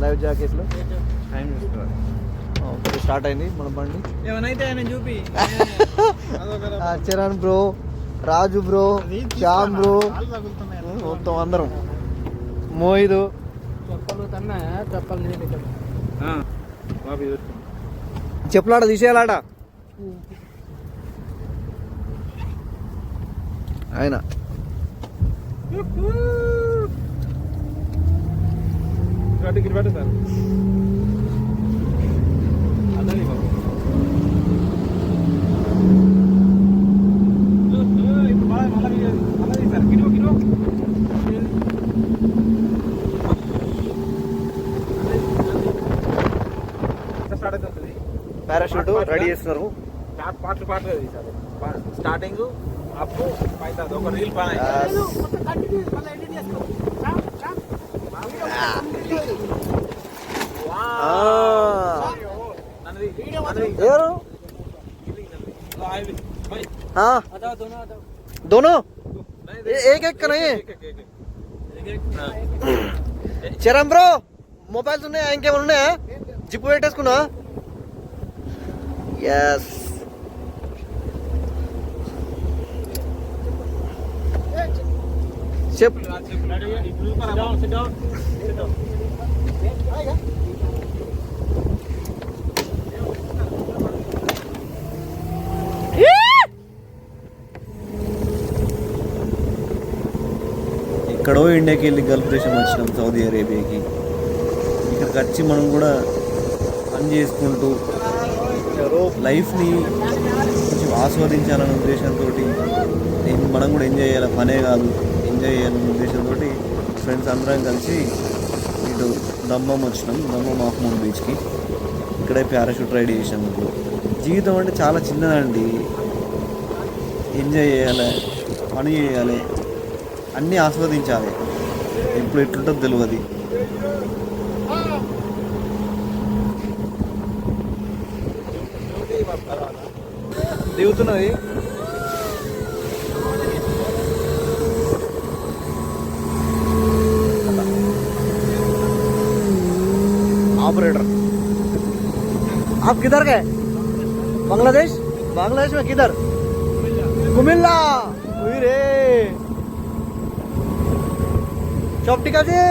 Live జాకెట్లు time చూసుకోవాలి. Okay start అయింది మన బండి. ఏమనైతే ఆయన చూపి చరణ్ బ్రో, రాజు బ్రో, శ్యామ్ బ్రో, మొత్తం అందరం. మోయిదు చెప్పులాట తీసేయాలాట ఆయన. పారాషూట్ రెడీ చేస్తున్నారు. స్టార్టింగ్ అప్పు ఒక రీల్ ఎవరు दोनों एक एक का नहीं है. చరణ్ బ్రో మొబైల్స్ ఉన్నాయా, ఇంకేమైనా ఉన్నాయా? జిప్పు పెట్టేసుకున్నా. ఎస్ చెప్ ఎక్కడో ఇండియాకి వెళ్ళి గల్ఫ్ దేశం వచ్చినాం, సౌదీ అరేబియాకి. ఇక్కడికి వచ్చి మనం కూడా పని చేసుకుంటూ లైఫ్ని కొంచెం ఆస్వాదించాలనే ఉద్దేశంతో మనం కూడా ఎంజాయ్ చేయాలి, పనే కాదు ఎంజాయ్ చేయాలనే ఉద్దేశంతో ఫ్రెండ్స్ అందరం కలిసి ఇటు దమ్మం వచ్చినాం. దమ్మం మాహ్మూద్ బీచ్కి. ఇక్కడే పారాషూట్ రైడ్ చేసాం. ఇప్పుడు జీవితం అంటే చాలా చిన్నదండి. ఎంజాయ్ చేయాలి, పని చేయాలి, అన్నీ ఆస్వాదించాలి. ఎప్పుడు ఎట్లుంటుందో తెలియదు. దిగుతున్నది ऑपरेटर. आप किधर गए? बांग्लादेश. बांग्लादेश में किधर? कुमिल्ला. रे चौपटिका जी.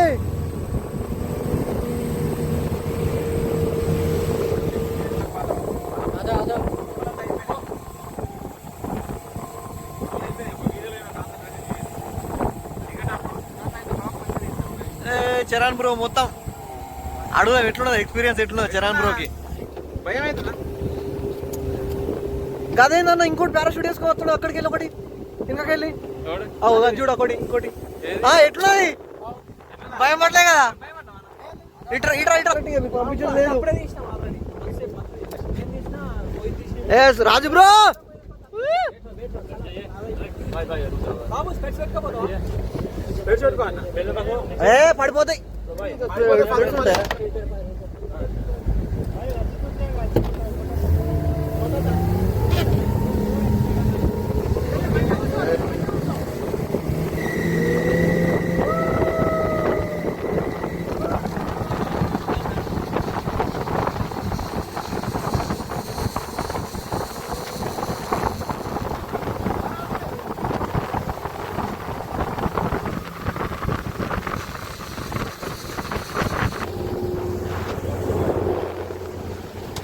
చరణ్ బ్రో మొత్తం అడుగుదా ఎట్లున్నది ఎక్స్పీరియన్స్, ఎట్లున్నది చరణ్ బ్రోకి? భయం అవుతుందా? కదేందన్న ఇంకోటి పారాషూట్ వేసుకోవచ్చు. అక్కడికి వెళ్ళి ఒకటి ఇంకొకెళ్ళి చూడు ఒకటి ఇంకోటి. ఎట్లున్నది? భయం పడలే కదా? ఇట్రా ఇట్రా ఇట్రా పంపించలేదు. రాజు బ్రో పడిపోతాయి.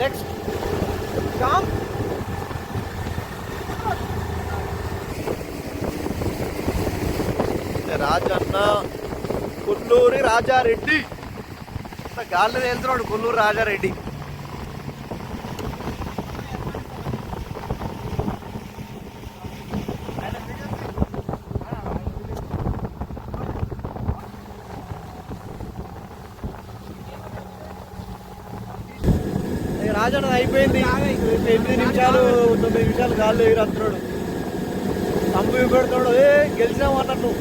నెక్స్ట్ శ్యామ్. రాజన్న కొల్లూరి రాజారెడ్డి. గాల్లో వెళ్తున్నాడు కొల్లూరు రాజారెడ్డి. రాజన్న అయిపోయింది. 8 నిమిషాలు 9 నిమిషాలు గాల్లో ఎగిరేస్తున్నాడు. తంబు పెడుతున్నాడు. గెలిచినాము అన్నట్టు.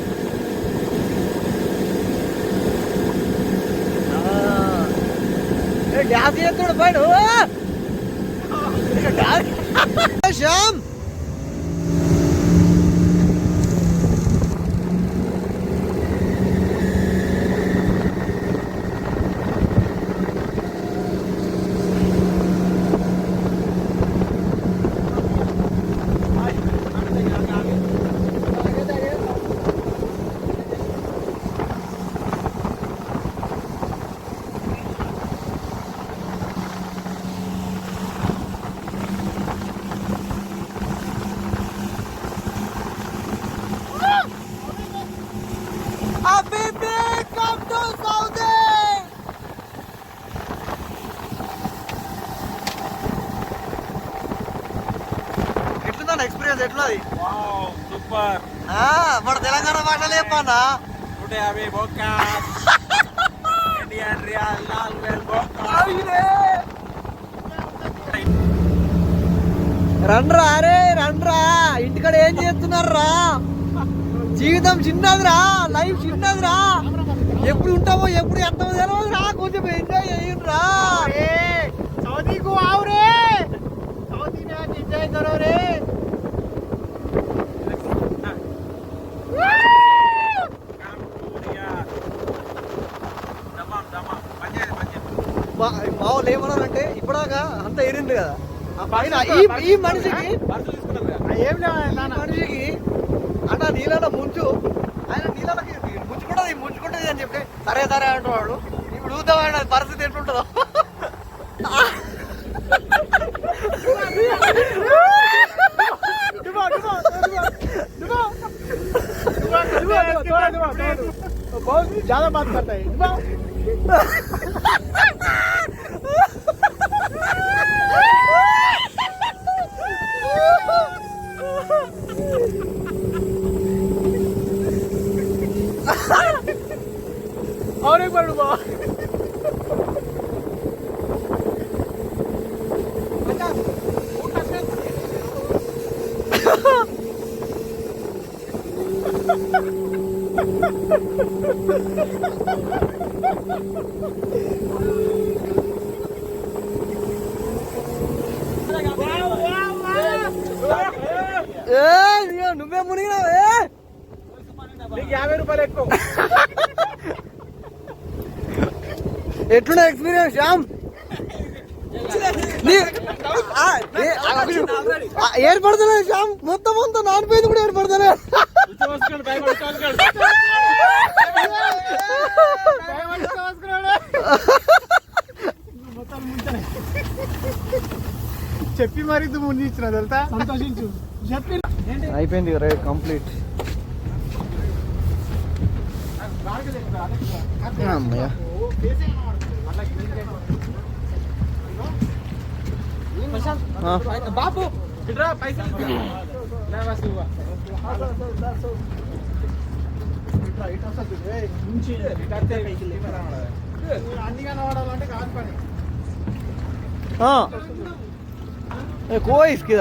డ్యాన్స్ చేస్తున్నాడు బయట. శ్యామ్ ఎక్స్పీరియన్స్ ఎట్లా సూపర్ మన తెలంగాణ భాషలో చెప్పన్నా 150 బొక్క ఇండియన్ రియల్ 4000 బొక్క రండ్రా అరే రండ్రా ఇంటికాడ ఏం చేస్తున్నారా జీవితం చిన్నదిరా లైఫ్ చిన్నదిరా ఎప్పుడు ఉంటామో ఎప్పుడు ఎంతమో తెలియదురా కొంచెం ఎంజాయ్ చేయండిరా सऊदी को आओ रे सऊदी में आज एंजॉय करो रे మా వాళ్ళు ఏమన్నారంటే ఇప్పటిదాకా అంత ఎరింది కదా ఆ పైన ఈ మనిషికి ఏం లేవు మనిషికి అన్న నీళ్ళలో ముంచు ఆయన నీళ్ళకి ముంచుకుంటుంది అని చెప్తే సరే సరే అంటున్నాడు ఇప్పుడు చూద్దాం పరిస్థితి ఎట్లుంటుందో बहुत ज्यादा बात करता है और एक बार डुबा నువ్వే మునిగినావే నీకు 50 రూపాయలు ఎక్కువ ఎట్లున్నా ఎక్స్పీరియన్స్ శ్యామ్ ఏర్పడతలేదు శ్యామ్ మొత్తం అంతా నానిపోయింది కూడా ఏర్పడతలేదు చెప్పి మరి ముందు ఇచ్చిన తెలుసా సంతోషించు చెప్పి అయిపోయింది రైడ్ కంప్లీట్ అమ్మయ్య బాబు ఇట్రా పైసలు అన్ని కనబడాలంటే కాదు పని कोई इसके